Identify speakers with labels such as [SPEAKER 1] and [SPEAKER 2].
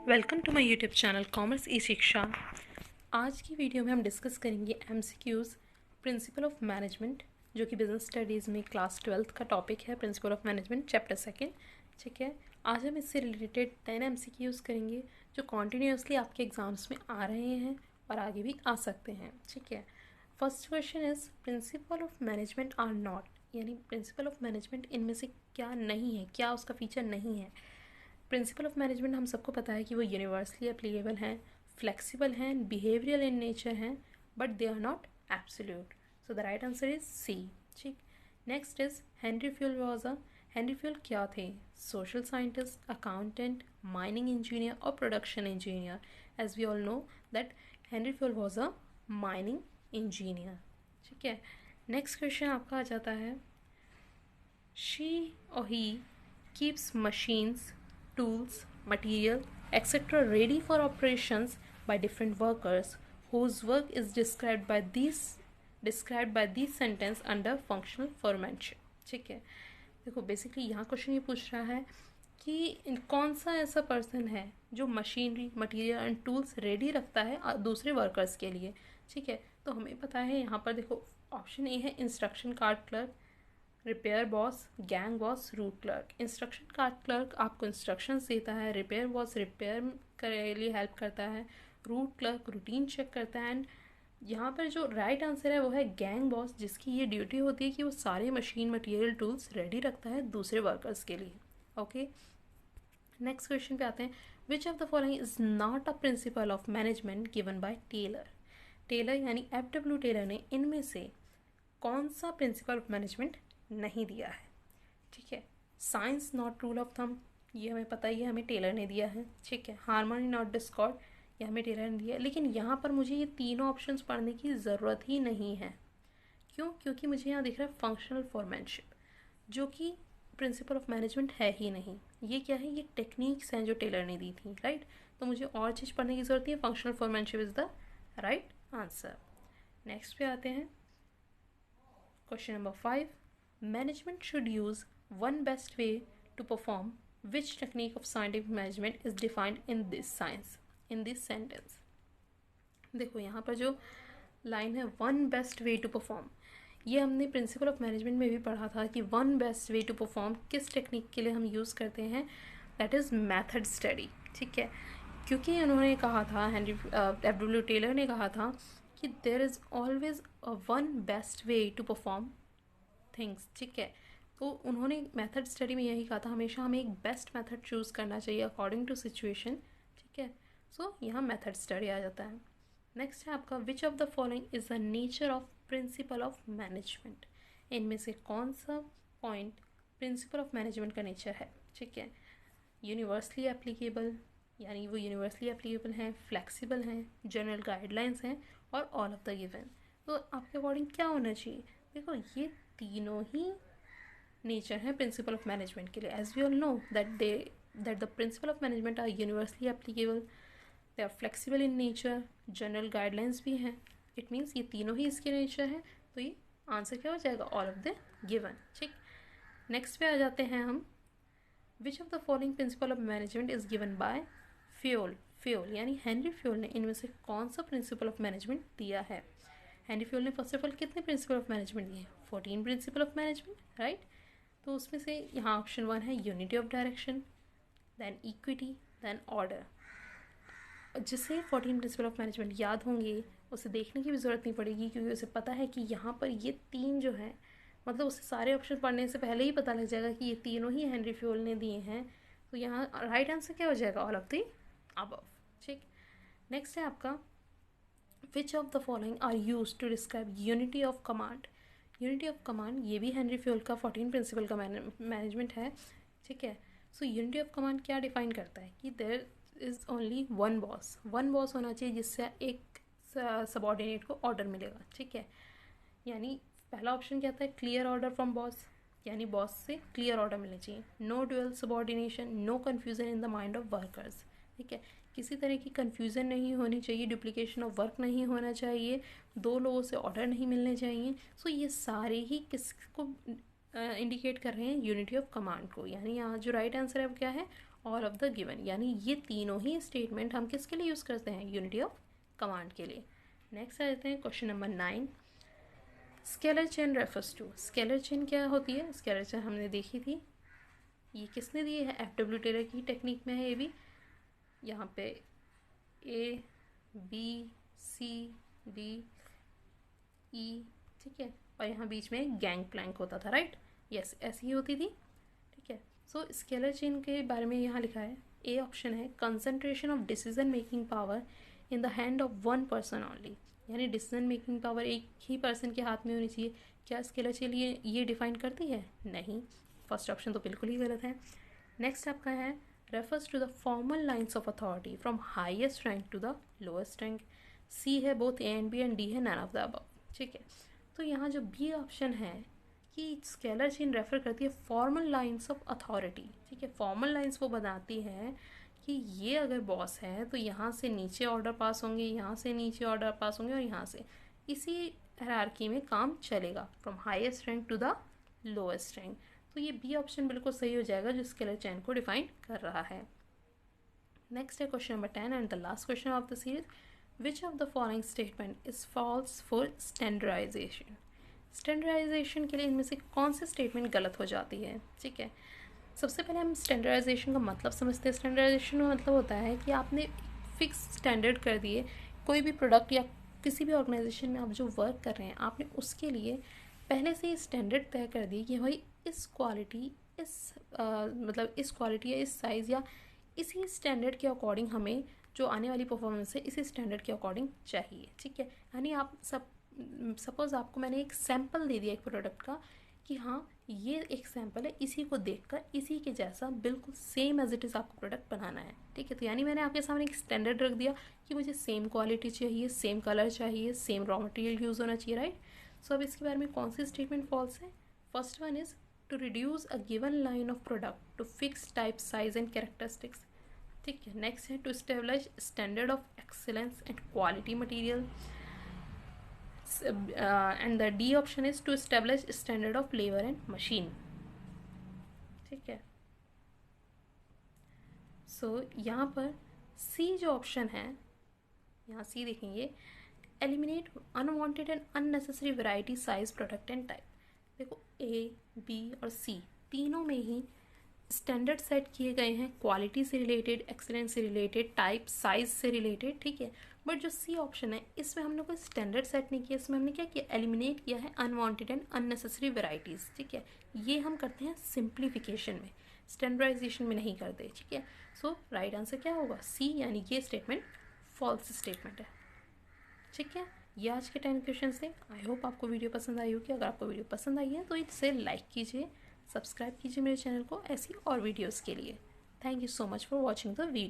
[SPEAKER 1] Welcome to my YouTube channel commerce e Shiksha. आज की video में हम डिस्कस करेंगे एमसीक्यूज़ प्रिंसिपल ऑफ मैनेजमेंट, जो कि बिजनेस स्टडीज़ में क्लास 12th का टॉपिक है, प्रिंसिपल ऑफ मैनेजमेंट चैप्टर 2। ठीक है, आज हम इससे रिलेटेड 10 एमसीक्यूज़ करेंगे जो कॉन्टीन्यूसली आपके एग्जाम्स में आ रहे हैं और आगे भी आ सकते हैं। ठीक है, first question is principle of management are not, यानी प्रिंसिपल ऑफ मैनेजमेंट इनमें से क्या नहीं है, क्या उसका फीचर नहीं है। प्रिंसिपल ऑफ मैनेजमेंट हम सबको पता है कि वो यूनिवर्सली एप्लीकेबल हैं, फ्लेक्सिबल हैं, बिहेवियरल इन नेचर हैं, but they are not absolute. So the right answer is C. ठीक, next is Henry Fayol was a, Henry Fayol क्या थे? Social scientist, accountant, mining engineer और production engineer. As we all know that Henry Fayol was a mining engineer. ठीक है, next question आपका आ जाता है, she और ही keeps machines, tools, material, etc. ready for operations by different workers whose work is described by these sentence under functional foremanship। ठीक है, देखो basically यहाँ क्वेश्चन ये पूछ रहा है कि कौन सा ऐसा पर्सन है जो machinery, material and tools ready रखता है दूसरे वर्कर्स के लिए। ठीक है, तो हमें पता है यहाँ पर देखो ऑप्शन ए है instruction card clerk, repair boss, gang boss, root clerk. Instruction card clerk आपको इंस्ट्रक्शंस देता है, रिपेयर बॉस रिपेयर के लिए हेल्प करता है, रूट क्लर्क रूटीन चेक करता है, एंड यहाँ पर जो राइट आंसर है वो है गैंग बॉस, जिसकी ये ड्यूटी होती है कि वो सारे मशीन, मटेरियल, टूल्स रेडी रखता है दूसरे वर्कर्स के लिए। ओके, नेक्स्ट क्वेश्चन पे आते हैं, which of the following is not a principle of management given by Taylor. Taylor यानी एफ.डब्ल्यू. टेलर ने इनमें से कौन सा प्रिंसिपल ऑफ मैनेजमेंट नहीं दिया है? ठीक है, science not rule of thumb, ये हमें पता ही है, हमें टेलर ने दिया है। ठीक है, हार्मनी नॉट डिस्कॉर्ड, ये हमें टेलर ने दिया है। लेकिन यहाँ पर मुझे ये तीनों ऑप्शंस पढ़ने की ज़रूरत ही नहीं है। क्यों? क्योंकि मुझे यहाँ दिख रहा है फंक्शनल फॉरमैनशिप, जो कि प्रिंसिपल ऑफ मैनेजमेंट है ही नहीं। ये क्या है? ये टेक्निक्स हैं जो टेलर ने दी थी, राइट। तो मुझे और चीज़ पढ़ने की ज़रूरत नहीं है, functional foremanship is the right answer. Next पे आते हैं, question number 5, management should use one best way to perform which technique of scientific management is defined in this sentence। देखो यहाँ पर जो लाइन है one best way to perform, ये हमने प्रिंसिपल ऑफ मैनेजमेंट में भी पढ़ा था कि one best way to perform किस टेक्निक के लिए हम यूज़ करते हैं, दैट इज़ मेथड स्टडी। ठीक है, क्योंकि उन्होंने कहा था, एफ.डब्ल्यू. टेलर ने कहा था कि there is always a one best way to perform things. ठीक है, तो उन्होंने मेथड स्टडी में यही कहा था, हमेशा हमें एक बेस्ट मेथड चूज़ करना चाहिए अकॉर्डिंग टू सिचुएशन। ठीक है, सो यहाँ मेथड स्टडी आ जाता है। नेक्स्ट है आपका, which of the following is the nature of principal of management. इनमें से कौन सा पॉइंट प्रिंसिपल ऑफ मैनेजमेंट का नेचर है? ठीक है, यूनिवर्सली एप्लीकेबल, यानी वो यूनिवर्सली एप्लीकेबल हैं, फ्लेक्सिबल हैं, जनरल गाइडलाइंस हैं, और ऑल ऑफ द गिवन। तो आपके अकॉर्डिंग क्या होना चाहिए? देखो ये तीनों ही नेचर है प्रिंसिपल ऑफ मैनेजमेंट के लिए। As we all know that the principle of management are universally applicable, they are flexible in nature, general guidelines भी हैं। इट मीन्स ये तीनों ही इसके नेचर हैं, तो ये आंसर क्या हो जाएगा? All of the given. ठीक, नेक्स्ट पे आ जाते हैं हम, विच of the following principle of management is given by fuel. Fuel यानी हेनरी फ्यूल ने इनमें से कौन सा प्रिंसिपल ऑफ मैनेजमेंट दिया है? हेनरी फ्यूल ने फर्स्ट ऑफ ऑल कितने प्रिंसिपल ऑफ मैनेजमेंट दिए हैं? 14 प्रिंसिपल ऑफ मैनेजमेंट, राइट। तो उसमें से यहाँ ऑप्शन 1 है unity of direction, then equity, then order. जिसे 14 प्रिंसिपल ऑफ मैनेजमेंट याद होंगे उसे देखने की भी ज़रूरत नहीं पड़ेगी, क्योंकि उसे पता है कि यहाँ पर ये तीन जो हैं, मतलब उसे सारे ऑप्शन पढ़ने से पहले ही पता लग जाएगा कि ये तीनों ही हेनरी फ्यूल ने दिए हैं। तो यहाँ राइट आंसर क्या हो जाएगा? All of the above. ठीक, नेक्स्ट है आपका, which of the following are use to describe unity of command. Unity of command ये भी हेनरी फ्यूल का 14 प्रिंसिपल का मैनेजमेंट है। ठीक है, सो यूनिटी ऑफ कमांड क्या डिफाइन करता है कि there is only one boss, one boss होना चाहिए जिससे एक सबॉर्डिनेट को ऑर्डर मिलेगा। ठीक है, यानी पहला ऑप्शन क्या था? क्लियर ऑर्डर फ्रॉम बॉस, यानी बॉस से क्लियर ऑर्डर मिलना चाहिए। No dual subordination, no confusion in the mind of workers. ठीक है, किसी तरह की कन्फ्यूज़न नहीं होनी चाहिए, डुप्लीकेशन ऑफ वर्क नहीं होना चाहिए, दो लोगों से ऑर्डर नहीं मिलने चाहिए। सो ये सारे ही किसको इंडिकेट कर रहे हैं? यूनिटी ऑफ कमांड को। यानी यहाँ जो राइट आंसर है वो क्या है? ऑल ऑफ द गिवन, यानी ये तीनों ही स्टेटमेंट हम किसके लिए यूज़ करते हैं, यूनिटी ऑफ कमांड के लिए। नेक्स्ट आ जाते हैं question number 9, scalar chain refers to. Scalar chain क्या होती है, स्केलर चेन हमने देखी थी, ये किसने दी है, एफ.डब्ल्यू. टेलर की टेक्निक में है ये भी। यहाँ पे A B C D E, ठीक है, और यहाँ बीच में गैंग प्लैंक होता था, राइट, यस, ऐसी ही होती थी, ठीक है। सो स्केलर चेन के बारे में यहाँ लिखा है, ए ऑप्शन है, concentration of decision making power in the hand of one person only, यानी डिसीजन मेकिंग पावर एक ही पर्सन के हाथ में होनी चाहिए। क्या स्केलर चेन ये डिफाइन करती है, नहीं, फर्स्ट ऑप्शन तो बिल्कुल ही गलत है। नेक्स्ट आपका है, refers to the formal lines of authority from highest rank to the lowest rank. C है both A and B, and D है नन ऑफ द अबव, ठीक है। तो यहाँ जो बी ऑप्शन है कि स्केलर चेन रेफर करती है फॉर्मल लाइन्स ऑफ अथॉरिटी, ठीक है, फॉर्मल लाइन्स वो बताती है कि ये अगर बॉस है तो यहाँ से नीचे ऑर्डर पास होंगे, यहाँ से नीचे ऑर्डर पास होंगे, और यहाँ से इसी हायरार्की में काम चलेगा, from highest rank to the lowest rank. तो ये बी ऑप्शन बिल्कुल सही हो जाएगा जो स्केलर चेन को डिफाइन कर रहा है। नेक्स्ट है question number 10 and the last question of the series, which of the following statement is false for standardization. Standardization के लिए इनमें से कौन सी स्टेटमेंट गलत हो जाती है, ठीक है। सबसे पहले हम स्टैंडर्डाइजेशन का मतलब समझते हैं। स्टैंडर्डाइजेशन का मतलब होता है कि आपने फिक्स स्टैंडर्ड कर दिए, कोई भी प्रोडक्ट या किसी भी ऑर्गेनाइजेशन में आप जो वर्क कर रहे हैं, आपने उसके लिए पहले से ही स्टैंडर्ड तय कर दिए कि भाई इस क्वालिटी, मतलब इस क्वालिटी या इस साइज़ या इसी स्टैंडर्ड के अकॉर्डिंग हमें जो आने वाली परफॉर्मेंस है इसी स्टैंडर्ड के अकॉर्डिंग चाहिए, ठीक है। यानी आप सपोज़ आपको मैंने एक सैम्पल दे दिया एक प्रोडक्ट का कि हाँ ये एक सैम्पल है, इसी को देखकर इसी के जैसा बिल्कुल सेम एज इट इज़ आपको प्रोडक्ट बनाना है, ठीक है। तो यानी मैंने आपके सामने एक स्टैंडर्ड रख दिया कि मुझे सेम क्वालिटी चाहिए, सेम कलर चाहिए, सेम रॉ मटेरियल यूज़ होना चाहिए, राइट। सो अब इसके बारे में कौन सी स्टेटमेंट फॉल्स है, first one is to reduce a given line of product to fix type, size and characteristics, ठीक है। नेक्स्ट है to establish standard of excellence and quality material, and the D option is to establish standard of labor and machine, ठीक है। सो यहाँ पर C जो option है, यहाँ C देखेंगे, eliminate unwanted and unnecessary variety, size, product and type. देखो A, B और C तीनों में ही स्टैंडर्ड सेट किए गए हैं, क्वालिटी से रिलेटेड, एक्सीलेंस से रिलेटेड, टाइप, साइज से रिलेटेड, ठीक है। बट जो सी ऑप्शन है इसमें हमने कोई स्टैंडर्ड सेट नहीं किया, इसमें हमने क्या किया, एलिमिनेट किया है अनवांटेड एंड अननेसेसरी वैरायटीज़, ठीक है। ये हम करते हैं सिंप्लीफिकेशन में, स्टैंडर्डाइजेशन में नहीं करते, ठीक है। सो राइट आंसर क्या होगा, सी, यानी ये स्टेटमेंट फॉल्स स्टेटमेंट है, ठीक है। ये आज के 10 क्वेश्चन थे। आई होप आपको वीडियो पसंद आई होगी। अगर आपको वीडियो पसंद आई है तो इसे लाइक कीजिए, सब्सक्राइब कीजिए मेरे चैनल को ऐसी और वीडियोस के लिए। Thank you so much for watching the video.